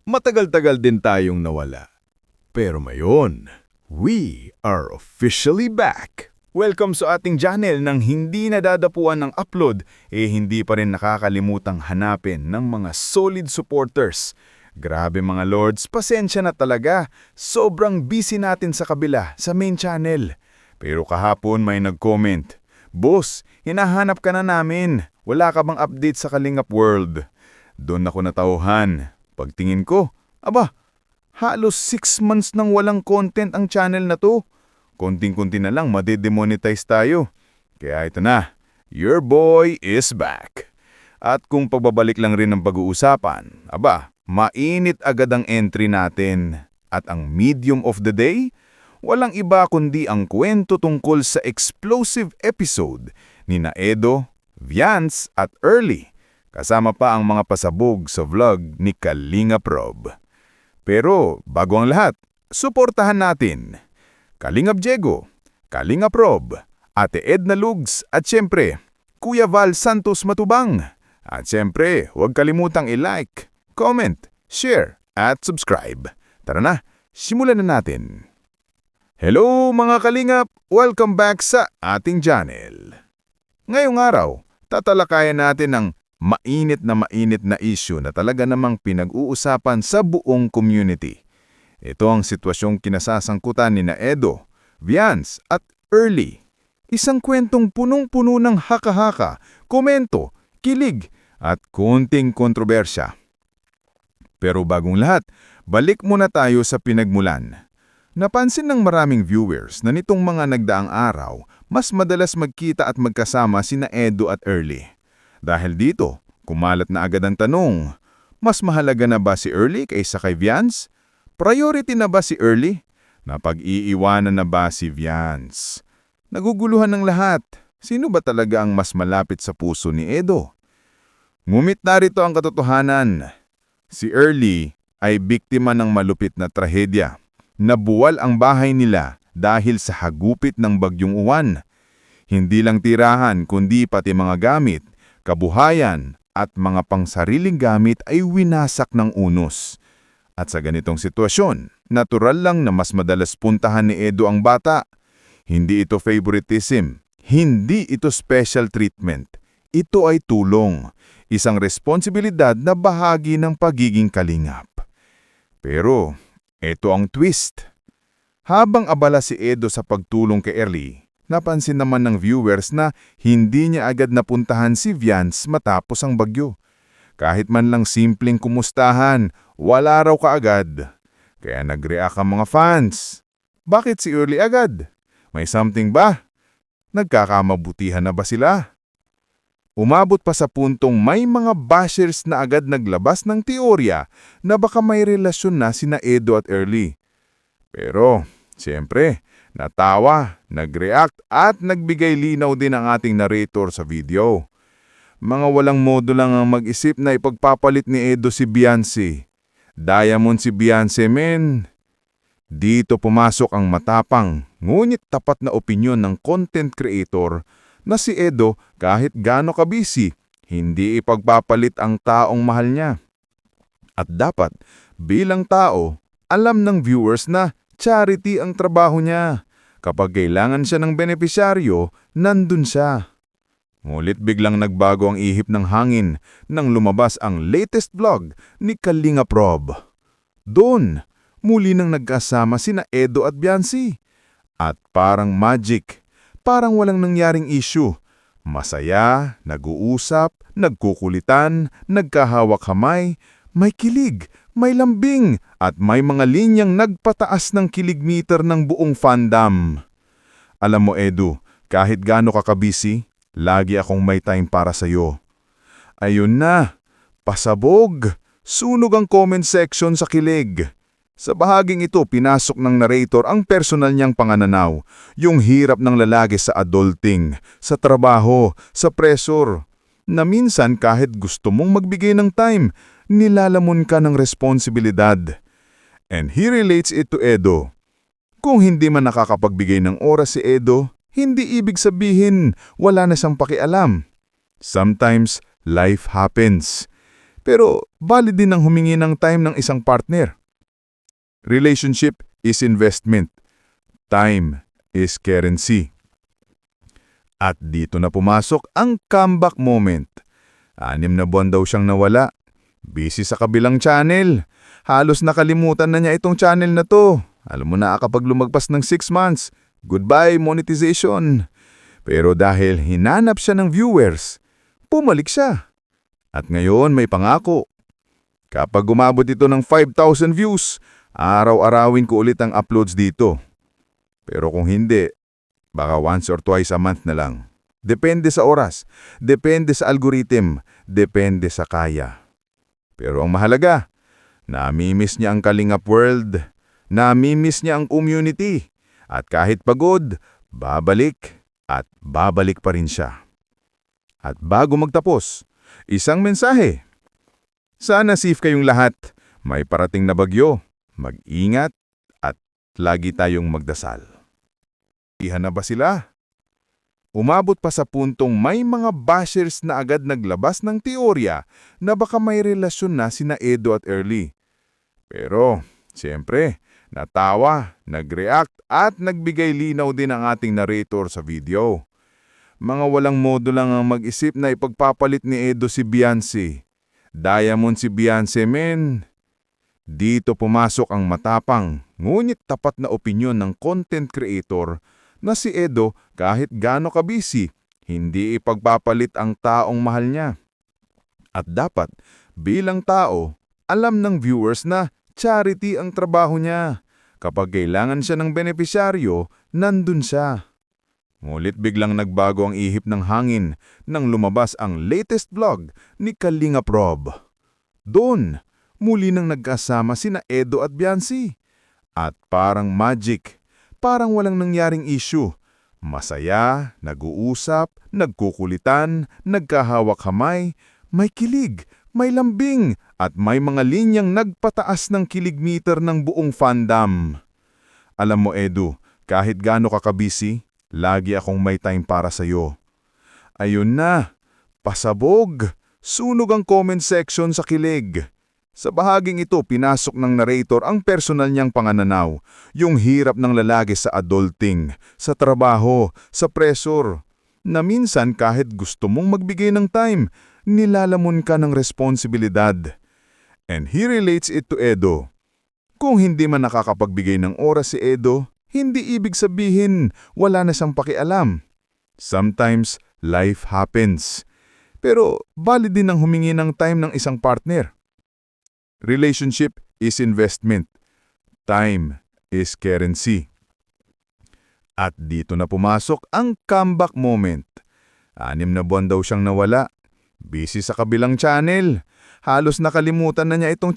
Matagal-tagal din tayong nawala. Pero ngayon, we are officially back. Welcome sa ating channel nang hindi nadadapuan ng upload, hindi pa rin nakakalimutang hanapin ng mga solid supporters. Grabe mga lords, pasensya na talaga. Sobrang busy natin sa kabila, sa main channel. Pero kahapon may nag-comment, "Boss, hinahanap ka na namin. Wala ka bang update sa Kalingap World?" Doon ako natauhan. Pagtingin ko, halos 6 months nang walang content ang channel na to. Konting-kunti na lang madedemonetize tayo. Kaya ito na, your boy is back. At kung pagbabalik lang rin ng pag-uusapan, mainit agad ang entry natin. At ang medium of the day, walang iba kundi ang kwento tungkol sa explosive episode ni Edo, Viance at Early. Kasama pa ang mga pasabog sa vlog ni Kalingap Rob. Pero bago ang lahat, suportahan natin Kalingap Diego, Kalingap Rob, Ate Edna Lugs at syempre, Kuya Val Santos Matubang. At syempre, huwag kalimutang i-like, comment, share at subscribe. Tara na, simulan na natin. Hello mga Kalingap! Welcome back sa ating channel. Ngayong araw, tatalakayan natin ang mainit na issue na talaga namang pinag-uusapan sa buong community. Ito ang sitwasyong kinasasangkutan ni Edo, Viance at Early. Isang kwentong punong-puno ng haka-haka, komento, kilig at konting kontrobersya. Pero bagong lahat, balik muna tayo sa pinagmulan. Napansin ng maraming viewers na nitong mga nagdaang araw, mas madalas magkita at magkasama sina Edo at Early. Dahil dito, kumalat na agad ang tanong, mas mahalaga na ba si Early kaysa kay Viance? Priority na ba si Early? Napag-iiwanan na ba si Viance? Naguguluhan ng lahat. Sino ba talaga ang mas malapit sa puso ni Edo? Ngumit narito ang katotohanan. Si Early ay biktima ng malupit na trahedya. Nabuwal ang bahay nila dahil sa hagupit ng bagyong uwan. Hindi lang tirahan kundi pati mga gamit, kabuhayan at mga pangsariling gamit ay winasak ng unos. At sa ganitong sitwasyon, natural lang na mas madalas puntahan ni Edo ang bata. Hindi ito favoritism, hindi ito special treatment. Ito ay tulong, isang responsibilidad na bahagi ng pagiging kalingap. Pero, ito ang twist. Habang abala si Edo sa pagtulong kay Early, napansin naman ng viewers na hindi niya agad napuntahan si Viance matapos ang bagyo. Kahit man lang simpleng kumustahan, wala raw kaagad. Kaya nag-react ang mga fans. Bakit si Early agad? May something ba? Nagkakamabutihan na ba sila? Umabot pa sa puntong may mga bashers na agad naglabas ng teorya na baka may relasyon na sina Edo at Early. Pero, siyempre, natawa, nag-react at nagbigay linaw din ang ating narrator sa video. Mga walang modo lang ang mag-isip na ipagpapalit ni Edo si Viance. Diamond si Viance, men. Dito pumasok ang matapang, ngunit tapat na opinyon ng content creator na si Edo kahit gaano ka-busy, hindi ipagpapalit ang taong mahal niya. At dapat, bilang tao, alam ng viewers na charity ang trabaho niya. Kapag kailangan siya ng benepisyaryo, nandun siya. Ngulit biglang nagbago ang ihip ng hangin nang lumabas ang latest vlog ni Kalingap Rob. Doon, muli nang nagkasama sina Edo at Viance. At parang magic, parang walang nangyaring issue. Masaya, nag-uusap, nagkukulitan, nagkahawak kamay, may kilig, may lambing, at may mga linyang nagpataas ng kilig meter ng buong fandom. Alam mo Edo, kahit gaano ka kabisi, lagi akong may time para sa'yo. Ayun na, pasabog, sunog ang comment section sa kilig. Sa bahaging ito, pinasok ng narrator ang personal niyang pangananaw, yung hirap ng lalaki sa adulting, sa trabaho, sa pressure, na minsan kahit gusto mong magbigay ng time, nilalamon ka ng responsibilidad. And he relates it to Edo. Kung hindi man nakakapagbigay ng oras si Edo, hindi ibig sabihin wala na siyang pakialam. Sometimes, life happens. Pero valid din ang humingi ng time ng isang partner. Relationship is investment. Time is currency. At dito na pumasok ang comeback moment. 6 na buwan daw siyang nawala. Busy sa kabilang channel. Halos nakalimutan na niya itong channel na to. Alam mo na kapag lumagpas ng 6 months, goodbye monetization. Pero dahil hinanap siya ng viewers, pumalik siya. At ngayon may pangako. Kapag umabot ito ng 5,000 views, araw-arawin ko ulit ang uploads dito. Pero kung hindi, baka once or twice a month na lang. Depende sa oras, depende sa algorithm, depende sa kaya. Pero ang mahalaga, namimiss niya ang Kalingap World, namimiss niya ang community, at kahit pagod, babalik at babalik pa rin siya. At bago magtapos, isang mensahe. Sana safe kayong lahat, may parating na bagyo, mag-ingat at lagi tayong magdasal. Ihan na ba sila? Umabot pa sa puntong may mga bashers na agad naglabas ng teorya na baka may relasyon na sina Edo at Early. Pero, siyempre, natawa, nag-react at nagbigay linaw din ang ating narrator sa video. Mga walang modo lang ang mag-isip na ipagpapalit ni Edo si Beyonce. Diamond si Beyonce, men. Dito pumasok ang matapang, ngunit tapat na opinyon ng content creator na si Edo kahit gaano ka-busy, hindi ipagpapalit ang taong mahal niya. At dapat, bilang tao, alam ng viewers na charity ang trabaho niya. Kapag kailangan siya ng benepisyaryo, nandun siya. Ngunit biglang nagbago ang ihip ng hangin nang lumabas ang latest vlog ni Kalingap Rob. Doon, muli nang nagkasama sina Edo at Beyonce. At parang magic, parang walang nangyaring issue. Masaya, nag-uusap, nagkukulitan, nagkahawak kamay, may kilig, may lambing, at may mga linyang nagpataas ng kilig meter ng buong fandom. Alam mo Edo, kahit gaano ka kabisi, lagi akong may time para sa'yo. Ayun na, pasabog, sunog ang comment section sa kilig. Sa bahaging ito, pinasok ng narrator ang personal niyang pangananaw, yung hirap ng lalaki sa adulting, sa trabaho, sa pressure, na minsan kahit gusto mong magbigay ng time, nilalamon ka ng responsibilidad. And he relates it to Edo. Kung hindi man nakakapagbigay ng oras si Edo, hindi ibig sabihin wala na siyang pakialam. Sometimes, life happens. Pero valid din ang humingi ng time ng isang partner. Relationship is investment. Time is currency. At dito na pumasok ang comeback moment. 6 na buwan daw siyang nawala. Busy sa kabilang channel. Halos nakalimutan na niya itong